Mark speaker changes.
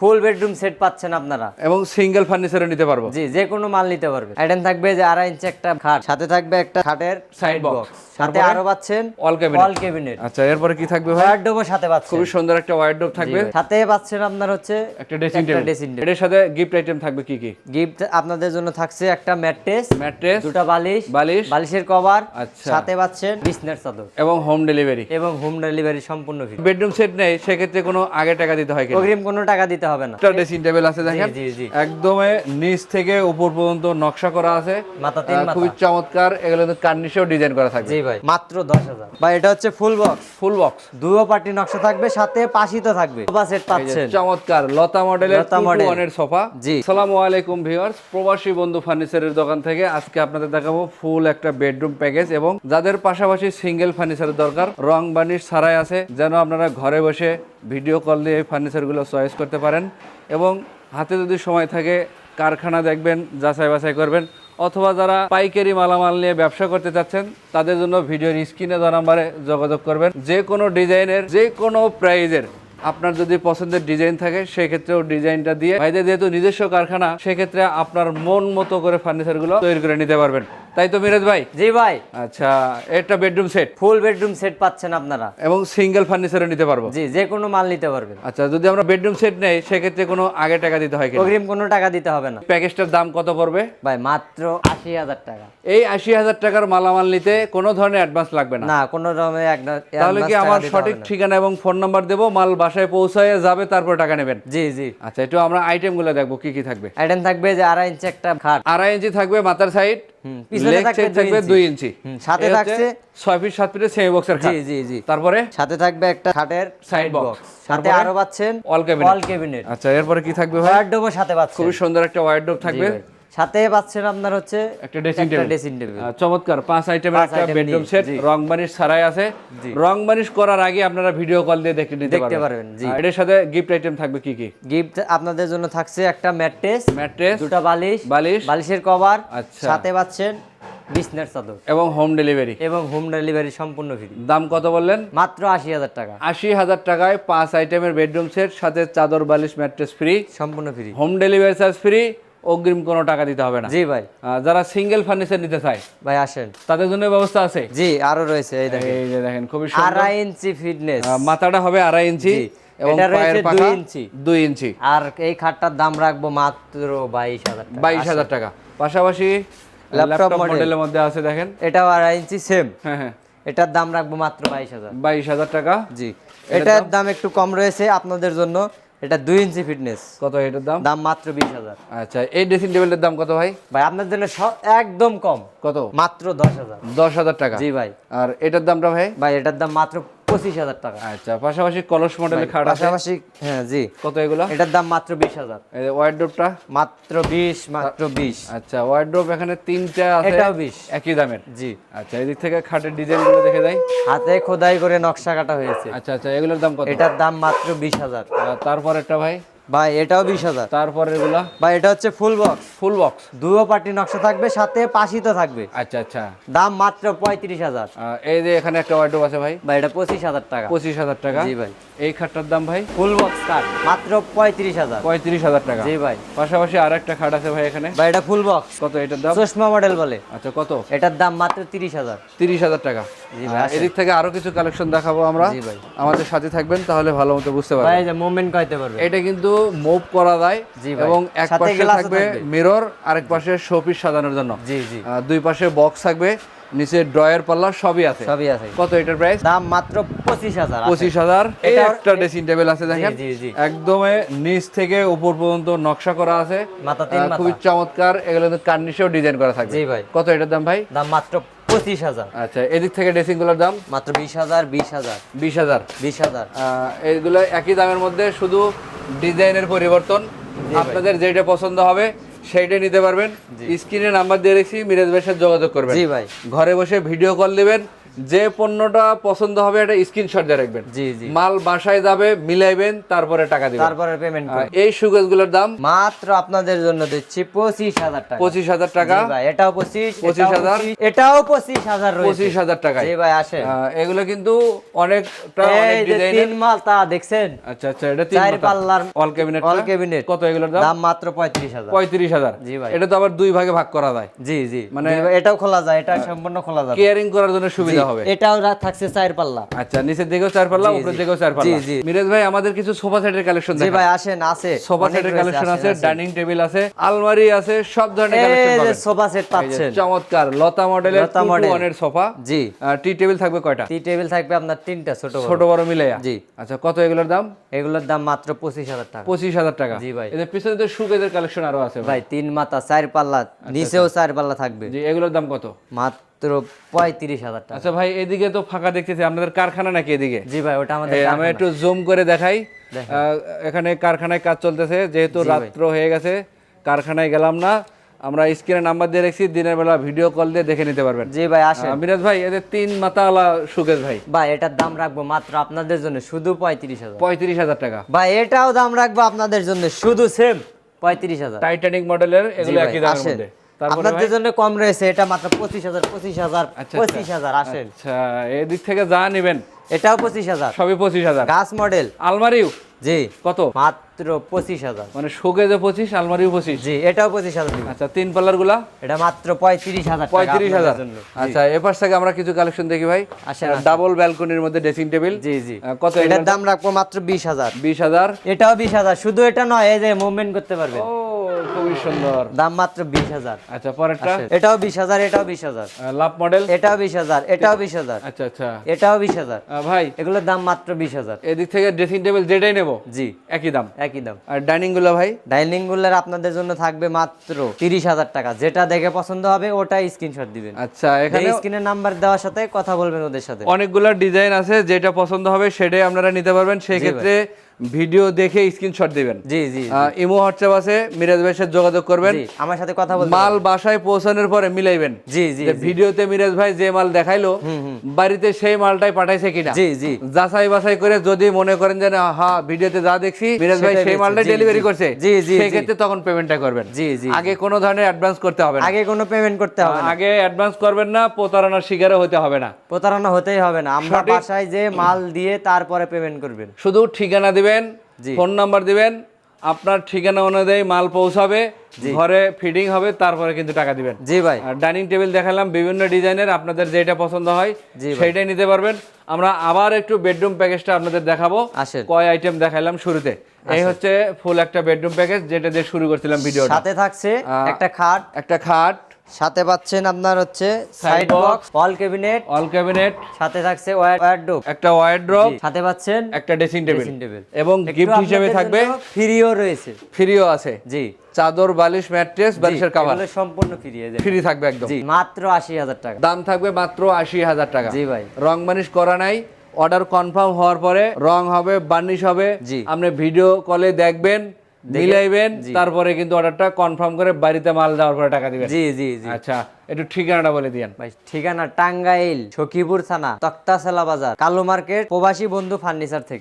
Speaker 1: Full bedroom set পাচ্ছেন আপনারা
Speaker 2: এবং সিঙ্গেল ফার্নিচারও নিতে পারবো।
Speaker 1: জি, যে কোনো মাল নিতে পারবে। আইটেম থাকবে যে 2.5 ইঞ্চি একটা খাট, সাথে থাকবে একটা খাটের সাইড বক্স, সাথে আরো পাচ্ছেন অল ক্যাবিনেট।
Speaker 2: আচ্ছা, এরপরে কি থাকবে ভাই?
Speaker 1: ওয়ারড্রোবও সাথে পাচ্ছেন,
Speaker 2: খুবই সুন্দর একটা ওয়ারড্রোব থাকবে।
Speaker 1: সাথে পাচ্ছেন আপনার হচ্ছে
Speaker 2: একটা ড্রেসিং টেবিল। এর সাথে গিফট আইটেম থাকবে কি কি?
Speaker 1: গিফট আপনাদের জন্য থাকছে একটা ম্যাট্রেস,
Speaker 2: দুটো বালিশ,
Speaker 1: বালিশের কভার,
Speaker 2: আচ্ছা,
Speaker 1: সাথে পাচ্ছেন বিছনার চাদর
Speaker 2: এবং হোম ডেলিভারি।
Speaker 1: হোম ডেলিভারি সম্পূর্ণ ফ্রি।
Speaker 2: বেডরুম সেট নেই সেক্ষেত্রে কোনো আগে টাকা দিতে হয় কিনা?
Speaker 1: অগ্রিম কোনো টাকা দিতে হবে না।
Speaker 2: একটা ড্রেসিং টেবিল আছে দেখেন,
Speaker 1: জি জি,
Speaker 2: একদম নিচ থেকে উপর পর্যন্ত নকশা করা আছে,
Speaker 1: মাথা তিন মাথা,
Speaker 2: খুবই চমৎকার। এগুলো কিন্তু কার্নিশেও ডিজাইন করা থাকবে।
Speaker 1: জি ভাই, মাত্র 10,000। ভাই এটা হচ্ছে ফুল বক্স, দুও পার্টি নকশা থাকবে, সাথে পাশিতো থাকবে। সোফা সেট পাচ্ছেন
Speaker 2: চমৎকার লতা মডেলের 2-in-1 এর সোফা।
Speaker 1: জি,
Speaker 2: আসসালামু আলাইকুম ভিউয়ার্স, প্রবাসী বন্ধু ফার্নিচারের দোকান থেকে আজকে আপনাদের দেখাবো ফুল একটা বেডরুম প্যাকেজ। এবং যাদের পাশাপাশি সিঙ্গেল ফার্নিচারের দরকার, রং বানিশ ছাড়াই আছে, যেন আপনারা ঘরে বসে ভিডিও কল দিয়ে ফার্নিচারগুলো চয়েস করতে পারেন। এবং হাতে যদি সময় থাকে কারখানা দেখবেন, যাচাই বাছাই করবেন, অথবা যারা পাইকারি মালামাল নিয়ে ব্যবসা করতে চাচ্ছেন তাদের জন্য ভিডিওর স্ক্রিনে দেওয়া নাম্বারে যোগাযোগ করবেন। যে কোনো ডিজাইনের, যে কোনো প্রাইজের আপনার যদি পছন্দের ডিজাইন থাকে সেক্ষেত্রেও ডিজাইনটা দিয়ে, ভাইদের যেহেতু নিজস্ব কারখানা, সেক্ষেত্রে আপনার মন মতো করে ফার্নিচারগুলো তৈরি করে নিতে পারবেন। তাই তো মিরাজ ভাই?
Speaker 1: জি ভাই।
Speaker 2: আচ্ছা, এটা bedroom set,
Speaker 1: full bedroom set পাচ্ছেন আপনারা,
Speaker 2: এবং সিঙ্গেল ফার্নিচারও নিতে পারবো।
Speaker 1: জি, যে কোনো মাল নিতে পারবেন।
Speaker 2: আচ্ছা, যদি আমরা বেডরুম সেট নেই সেক্ষেত্রে কোনো আগে টাকা দিতে হয় কিনা?
Speaker 1: অগ্রিম কোনো টাকা দিতে হবে না।
Speaker 2: প্যাকেজটার দাম কত পড়বে
Speaker 1: ভাই মাত্র 80,000 টাকা।
Speaker 2: এই 80,000 টাকার মালামাল নিতে কোনো ধরনের অ্যাডভান্স লাগবে না?
Speaker 1: না, কোনো ধরনের
Speaker 2: তাহলে কি আমার সঠিক ঠিকানা এবং ফোন নাম্বার দেবো, মাল বাসায় পৌঁছায় যাবে, তারপর টাকা নেবেন?
Speaker 1: জি জি।
Speaker 2: আচ্ছা, একটু আমরা আইটেমগুলো দেখবো কি কি থাকবে।
Speaker 1: আইটেম থাকবে যে 2.5 ইঞ্চি একটা খাট,
Speaker 2: 2.5 ইঞ্চি থাকবে মাথার সাইড,
Speaker 1: পিছনে থাকবে
Speaker 2: 2 ইঞ্চি,
Speaker 1: সাথে থাকছে
Speaker 2: 6 ফিট 7 ফিটের সেমি বক্সের খাট।
Speaker 1: জি জি জি।
Speaker 2: তারপরে
Speaker 1: সাথে থাকবে একটা খাটের
Speaker 2: সাইড বক্স,
Speaker 1: সাথে আরো পাচ্ছেন
Speaker 2: অল ক্যাবিনেট। আচ্ছা, এরপরে কি থাকবে ভাই?
Speaker 1: ওয়ারড্রোবও সাথে পাচ্ছেন,
Speaker 2: খুবই সুন্দর একটা ওয়ারড্রোব থাকবে,
Speaker 1: সাথে পাচ্ছেন আপনার হচ্ছে
Speaker 2: একটা ড্রেসিং টেবিল। চমৎকার 5 আইটেমের একটা বেডরুম সেট, রং বানিশ ছাড়াই আছে। রং বানিশ করার আগে আপনারা ভিডিও কল দিয়ে দেখতে পারবেন। জি, এর সাথে গিফট আইটেম থাকবে কি কি?
Speaker 1: গিফট আপনাদের জন্য থাকছে একটা ম্যাট্রেস, দুটো বালিশের কভার,
Speaker 2: আচ্ছা,
Speaker 1: সাথে পাচ্ছেন বিছনার চাদর,
Speaker 2: এবং হোম ডেলিভারি
Speaker 1: সম্পূর্ণ ফ্রি।
Speaker 2: দাম কত বললেন?
Speaker 1: মাত্র 80,000 টাকা।
Speaker 2: 80,000 টাকায় 5 আইটেমের বেডরুম সেট, সাথে চাদর, বালিশ, ম্যাট্রেস ফ্রি,
Speaker 1: সম্পূর্ন free.
Speaker 2: Home delivery charge free, অগ্রিম কোনো টাকা দিতে হবে না।
Speaker 1: জি ভাই।
Speaker 2: যারা সিঙ্গেল ফার্নিচার নিতে চায়
Speaker 1: ভাই আসেন,
Speaker 2: তাদের জন্য ব্যবস্থা আছে।
Speaker 1: জি, আরো রয়েছে। এই
Speaker 2: দেখেন খুবই সুন্দর,
Speaker 1: 2.5 ইঞ্চি ফিটনেস,
Speaker 2: মাথাটা হবে 2.5 ইঞ্চি, এবং পায়ের পাখা 2 ইঞ্চি।
Speaker 1: আর এই খাটটার দাম রাখবো মাত্র 22,000 টাকা।
Speaker 2: 22,000 টাকা। পাশাপাশি ল্যাপটপ মডেলের মধ্যে আছে দেখেন,
Speaker 1: এটাও 2.5 ইঞ্চি সেম।
Speaker 2: হ্যাঁ,
Speaker 1: এটার দাম রাখবো মাত্র
Speaker 2: 22,000 টাকা।
Speaker 1: জি, এটার দাম একটু কম রয়েছে আপনাদের জন্য। এটা 2 ইঞ্চি ফিটনেস।
Speaker 2: কত এটার দাম?
Speaker 1: মাত্র 20,000।
Speaker 2: আচ্ছা, এই ড্রেসিং টেবিলের দাম কত ভাই?
Speaker 1: ভাই আপনাদের জন্য একদম কম।
Speaker 2: কত?
Speaker 1: মাত্র 10,000।
Speaker 2: 10,000 টাকা।
Speaker 1: জি ভাই।
Speaker 2: আর এটার দামটা ভাই?
Speaker 1: ভাই এটার দাম মাত্র 25,000 টাকা।
Speaker 2: আচ্ছা, পাশাপাশি কলস মডেলের খাট আছে।
Speaker 1: পাশাপাশি, হ্যাঁ জি।
Speaker 2: কত এগুলো?
Speaker 1: এটার দাম মাত্র 20,000।
Speaker 2: এই ওয়ার্ডরোবটা
Speaker 1: মাত্র 20।
Speaker 2: আচ্ছা, ওয়ার্ডরোব এখানে 3টা আছে,
Speaker 1: এটাও 20
Speaker 2: একই দামের।
Speaker 1: জি।
Speaker 2: আচ্ছা, এদিক থেকে খাটের ডিজাইনগুলো দেখে দেই,
Speaker 1: হাতে খোদাই করে নকশা কাটা হয়েছে।
Speaker 2: আচ্ছা, এগুলোর দাম কত?
Speaker 1: এটার দাম মাত্র 20,000।
Speaker 2: তারপরেরটা ভাই?
Speaker 1: ভাই এটাও 20,000।
Speaker 2: তারপরেরগুলো?
Speaker 1: ভাই এটা হচ্ছে ফুল বক্স, দুও পার্টি নকশা থাকবে, সাথে পাশিতো থাকবে।
Speaker 2: আচ্ছা,
Speaker 1: দাম মাত্র 35,000।
Speaker 2: এই যে এখানে একটা ওয়ার্ডরোব আছে ভাই,
Speaker 1: ভাই এটা 25,000 টাকা।
Speaker 2: 25,000 টাকা।
Speaker 1: জি ভাই।
Speaker 2: এই খাটটার দাম ভাই?
Speaker 1: ফুল বক্স খাট মাত্র 35,000।
Speaker 2: 35,000 টাকা।
Speaker 1: জি ভাই।
Speaker 2: পাশাপাশি আরেকটা খাট আছে ভাই এখানে।
Speaker 1: ভাই এটা ফুল বক্স।
Speaker 2: কত এটার দাম?
Speaker 1: চশমা মডেল বলে।
Speaker 2: আচ্ছা, কত?
Speaker 1: এটার দাম মাত্র 30,000।
Speaker 2: 30,000 টাকা।
Speaker 1: জি ভাই।
Speaker 2: এদিক থেকে আরো কিছু কালেকশন দেখাবো আমরা।
Speaker 1: জি ভাই।
Speaker 2: আমাদের সাথে থাকবেন, তাহলে ভালো মতো বুঝতে পারবেন।
Speaker 1: ভাই যে মুভমেন্ট করতে পারবে।
Speaker 2: এটা কিন্তু মুভ করা যায়, এবং এক পাশে থাকবে মিরর, আরেক পাশে শোপিস সাজানোর জন্য।
Speaker 1: জি জি।
Speaker 2: দুই পাশে বক্স থাকবে, নিচে ড্রয়ার পাল্লা সবই আছে। কত এটার প্রাইস?
Speaker 1: দাম মাত্র 25,000।
Speaker 2: 25,000। এই একটা ড্রেসিং টেবিল আছে দেখেন,
Speaker 1: জি জি।
Speaker 2: একদম নিচ থেকে উপর পর্যন্ত নকশা করা আছে,
Speaker 1: মাথা তিন মাথা,
Speaker 2: খুবই চমৎকার। এগুলো কিন্তু কার্নিশেও ডিজাইন করা থাকবে।
Speaker 1: জি ভাই।
Speaker 2: কত এটার দাম ভাই?
Speaker 1: দাম মাত্র 25,000।
Speaker 2: আচ্ছা, এদিক থেকে ড্রেসিং গুলোর দাম?
Speaker 1: মাত্র 20,000।
Speaker 2: 20,000। এইগুলো একই দামের মধ্যে, শুধু ডিজাইনের পরিবর্তন। আপনাদের যেটা পছন্দ হবে সেইটাই নিতে পারবেন। স্ক্রিনে নাম্বার দিয়ে রেখেছি, মিরাজ ভাইয়ের সাথে যোগাযোগ করবেন।
Speaker 1: জি ভাই।
Speaker 2: ঘরে বসে ভিডিও কল দিবেন, যে পণ্যটা পছন্দ হবে এটা স্ক্রিনশট দিয়ে রাখবেন।
Speaker 1: জি জি
Speaker 2: মাল বাসায় যাবে, মিলাইবেন, তারপরে টাকা দিবেন।
Speaker 1: তারপরে পেমেন্ট
Speaker 2: এই শুগেজগুলোর দাম
Speaker 1: মাত্র আপনাদের জন্য দিচ্ছি 25,000 টাকা।
Speaker 2: 25,000 টাকা।
Speaker 1: জি ভাই, এটাও 25,
Speaker 2: 25,000,
Speaker 1: এটাও 25,000 রয়েছে।
Speaker 2: 25,000 টাকায়।
Speaker 1: জি ভাই আসেন।
Speaker 2: এগুলো কিন্তু অনেকটা অনেক
Speaker 1: এই যে
Speaker 2: ডিজাইনের।
Speaker 1: তিন মাল তা দেখছেন?
Speaker 2: আচ্ছা আচ্ছা, এটা তিন
Speaker 1: চার
Speaker 2: মাথা।
Speaker 1: পাল্লার
Speaker 2: অল ক্যাবিনেট।
Speaker 1: All cabinet.
Speaker 2: কত এগুলোর দাম?
Speaker 1: দাম মাত্র 35,000।
Speaker 2: 35,000।
Speaker 1: জি ভাই।
Speaker 2: এটা তো আবার দুই ভাগে ভাগ করা যায়।
Speaker 1: জি জি
Speaker 2: মানে
Speaker 1: জি ভাই, এটাও খোলা যায়, এটা সম্পূর্ণ খোলা যাবে।
Speaker 2: কেয়ারিং করার জন্য সুবিধা হবে।
Speaker 1: এটাও থাকছে চার পাল্লা।
Speaker 2: আচ্ছা, নিচের দিকেও চার পাল্লা,
Speaker 1: জি,
Speaker 2: উপরের
Speaker 1: জি।
Speaker 2: দিকেও চার পাল্লা।
Speaker 1: জি, জি।
Speaker 2: মিরাজ ভাই, আমাদের কিছু সোফা সেটের কালেকশন
Speaker 1: জি
Speaker 2: দেখান।
Speaker 1: ভাই আসেন, আছে
Speaker 2: সোফা
Speaker 1: অনেক
Speaker 2: সেটের
Speaker 1: রয়েছে,
Speaker 2: কালেকশন আছে,
Speaker 1: আসেন।
Speaker 2: ডাইনিং টেবিল আছে, আলমারি আছে, সব ধরনের
Speaker 1: এই
Speaker 2: কালেকশন
Speaker 1: যে
Speaker 2: পাবেন।
Speaker 1: সোফা সেট
Speaker 2: এই যে
Speaker 1: পাচ্ছেন।
Speaker 2: চমৎকার লতা মডেলের
Speaker 1: লতা মডেল।
Speaker 2: 2-to-1 এর সোফা।
Speaker 1: জি।
Speaker 2: টি টেবিল থাকবে কয়টা?
Speaker 1: টি টেবিল থাকবে আপনার তিনটা, ছোট
Speaker 2: ছোট বড় মিলাইয়া।
Speaker 1: জি।
Speaker 2: আচ্ছা, কত এগুলোর দাম?
Speaker 1: এগুলোর দাম মাত্র 25,000 টাকা।
Speaker 2: 25,000 টাকা।
Speaker 1: জি ভাই।
Speaker 2: এদের পিছনে তো শুকেজের কালেকশন আরো আছে ভাই।
Speaker 1: ভাই তিন মাথা চার পাল্লা, নিচেও চার পাল্লা থাকবে।
Speaker 2: জি, এগুলোর দাম কত?
Speaker 1: মাত্র 35,000 টাকা।
Speaker 2: আচ্ছা ভাই, এদিকে তো ফাঁকা দেখতেছি, আপনাদের কারখানা নাকি এদিকে?
Speaker 1: জি ভাই, ওটা আমাদের
Speaker 2: আমি
Speaker 1: কারখানা।
Speaker 2: একটু জুম করে দেখাই। এখানে কারখানায় কাজ চলতেছে, যেহেতু
Speaker 1: জি ভাই।
Speaker 2: রাত্র হয়ে গেছে, কারখানায় গেলাম না। আমরা স্ক্রিনে নাম্বার দিয়ে রেখেছি, দিনের বেলা ভিডিও কল দিয়ে দেখে নিতে পারবেন।
Speaker 1: জি ভাই আসেন।
Speaker 2: মিরাজ ভাই, এদের তিন মাথাওয়ালা সুকেশ ভাই,
Speaker 1: ভাই এটার দাম রাখবো মাত্র আপনাদের জন্য শুধু 35,000।
Speaker 2: 35,000 টাকা।
Speaker 1: ভাই এটাও দাম রাখবো আপনাদের জন্য শুধু সেম 35,000।
Speaker 2: টাইটানিক মডেলের, এগুলো একই দামের
Speaker 1: আসেন।
Speaker 2: মধ্যে। তারপরে
Speaker 1: আপনাদের জন্য কম রয়েছে, এটা মাত্র 25,000, 25,000,
Speaker 2: আচ্ছা,
Speaker 1: 25,000 আসেন।
Speaker 2: আচ্ছা, এদিক থেকে যা নেবেন
Speaker 1: এটাও 25,000।
Speaker 2: সবই 25,000।
Speaker 1: গাছ মডেল।
Speaker 2: আলমারিও
Speaker 1: জি।
Speaker 2: কত?
Speaker 1: মাত্র 25,000।
Speaker 2: মানে শোকেজে 25, আলমারিও 25।
Speaker 1: জি, এটাও 25,000 দিব।
Speaker 2: আচ্ছা, তিন পাল্লার গুলা
Speaker 1: এটা মাত্র 35,000 টাকা
Speaker 2: 35,000।
Speaker 1: আপনাদের জন্য।
Speaker 2: আচ্ছা, এপাশ থেকে আমরা কিছু কালেকশন দেখি ভাই।
Speaker 1: আসেন, আসেন।
Speaker 2: ডাবল ব্যালকনির মধ্যে ড্রেসিং টেবিল।
Speaker 1: জি জি।
Speaker 2: কত
Speaker 1: এটার দাম রাখবো মাত্র 20,000।
Speaker 2: 20,000।
Speaker 1: এটাও 20,000, শুধু এটা নয়, এই যে মুভমেন্ট করতে পারবেন।
Speaker 2: ও, খুবই সুন্দর।
Speaker 1: দাম মাত্র 20,000।
Speaker 2: আচ্ছা, পরেরটা
Speaker 1: এটাও 20,000, এটাও 20,000,
Speaker 2: লাভ মডেল।
Speaker 1: এটাও 20,000, এটাও 20,000,
Speaker 2: আচ্ছা আচ্ছা।
Speaker 1: এটাও 20,000।
Speaker 2: ভাই,
Speaker 1: এগুলোর দাম মাত্র 20,000।
Speaker 2: এদিক থেকে ড্রেসিং টেবিল যেটাই নেব
Speaker 1: জি,
Speaker 2: একই দাম।
Speaker 1: একই দাম।
Speaker 2: আর ডাইনিং গুলো ভাই?
Speaker 1: ডাইনিং গুলার আপনাদের জন্য থাকবে মাত্র 30,000 টাকা। যেটা দেখে পছন্দ হবে ওটা স্ক্রিনশট দিবেন।
Speaker 2: আচ্ছা, এখানে
Speaker 1: স্ক্রিনের নাম্বার দেওয়ার সাথে কথা বলবেন ওদের সাথে।
Speaker 2: অনেকগুলো ডিজাইন আছে, যেটা পছন্দ হবে সেটাই আপনারা নিতে পারবেন। সেই ক্ষেত্রে ভিডিও দেখে স্ক্রিনশট দিবেন।
Speaker 1: জি জি
Speaker 2: ইমো হোয়াটসঅ্যাপ আছে, মিরাজ ভাইয়ের সাথে যোগাযোগ করবেন।
Speaker 1: জি, আমার সাথে কথা বলতে
Speaker 2: মাল বাসায় পৌঁছানোর পরে মিলাইবেন।
Speaker 1: জি জি
Speaker 2: যে ভিডিওতে মিরাজ ভাই যে মাল দেখাইলো, বাড়িতে সেই মালটাই পাঠাইছে কিনা
Speaker 1: জি জি
Speaker 2: যাচাই বাছাই করে, যদি মনে করেন যে না, হ্যাঁ ভিডিওতে যা দেখছি মিরাজ ভাই
Speaker 1: সেটাই
Speaker 2: সেই
Speaker 1: দেখছি।
Speaker 2: মালটাই
Speaker 1: জি,
Speaker 2: ডেলিভারি
Speaker 1: জি।
Speaker 2: করছে,
Speaker 1: জি, জি,
Speaker 2: সেই
Speaker 1: জি।
Speaker 2: ক্ষেত্রে তখন পেমেন্টটা করবেন।
Speaker 1: জি জি।
Speaker 2: আগে কোনো ধরনের অ্যাডভান্স করতে হবে না।
Speaker 1: আগে কোনো পেমেন্ট করতে হবে না।
Speaker 2: আগে অ্যাডভান্স করবেন না, প্রতারণার শিকারও হতে হবে না।
Speaker 1: প্রতারণা হতেই হবে না। আমরা
Speaker 2: সঠিক-
Speaker 1: বাসায় যে মাল দিয়ে তারপরে পেমেন্ট করবেন।
Speaker 2: শুধু ঠিকানা দিবেন,
Speaker 1: জি।
Speaker 2: ফোন নাম্বার দিবেন, আপনার ঠিকানা অনুযায়ী মাল পৌঁছাবে, ঘরে ফিডিং হবে, তারপরে কিন্তু টাকা দিবেন।
Speaker 1: জি ভাই।
Speaker 2: আর ডাইনিং টেবিল দেখালাম বিভিন্ন ডিজাইনের, আপনাদের যেটা পছন্দ হয়
Speaker 1: জি ভাই।
Speaker 2: সেইটাই নিতে পারবেন। আমরা আবার একটু বেডরুম প্যাকেজটা আপনাদের দেখাবো।
Speaker 1: আসেন।
Speaker 2: কয় আইটেম দেখাইলাম শুরুতে। এই হচ্ছে ফুল একটা বেডরুম প্যাকেজ, যেটা দিয়ে শুরু করছিলাম ভিডিওটা।
Speaker 1: সাথে থাকছে একটা খাট,
Speaker 2: একটা খাট,
Speaker 1: সাথে পাচ্ছেন আপনার হচ্ছে সাইড
Speaker 2: box,
Speaker 1: বক্স, ওয়াল ক্যাবিনেট,
Speaker 2: অল ক্যাবিনেট,
Speaker 1: সাথে থাকছে ওয়ারড্রোব,
Speaker 2: একটা ওয়ারড্রপ,
Speaker 1: সাথে পাচ্ছেন
Speaker 2: একটা ড্রেসিং টেবিল,
Speaker 1: ড্রেসিং টেবিল।
Speaker 2: এবং গিফট হিসেবে থাকবে
Speaker 1: ফ্রিও রয়েছে।
Speaker 2: ফ্রিও আছে।
Speaker 1: জি।
Speaker 2: চাদর, বালিশ, ম্যাট্রেস, বালিশের কভার
Speaker 1: এগুলো সম্পূর্ণ ফ্রি আছে।
Speaker 2: ফ্রি থাকবে একদম।
Speaker 1: জি, মাত্র 80,000 টাকা।
Speaker 2: দাম থাকবে মাত্র 80,000 টাকা।
Speaker 1: জি ভাই।
Speaker 2: রং বানিশ করা নাই, অর্ডার কনফার্ম হওয়ার পরে রং হবে, বার্নিশ হবে।
Speaker 1: জি।
Speaker 2: আপনি ভিডিও কলে দেখবেন, মিলাইবেন, তারপরে কিন্তু অর্ডারটা কনফার্ম করে বাড়িতে মাল দেওয়ার পরে টাকা দিবেন।
Speaker 1: জি জি জি।
Speaker 2: আচ্ছা, একটু ঠিকানাটা বলে দিয়েন
Speaker 1: ভাই ঠিকানা টাঙ্গাইল সখীপুর থানা, তক্তাশালা বাজার, কালো মার্কেট, প্রবাসী বন্ধু ফার্নিচার থেকে।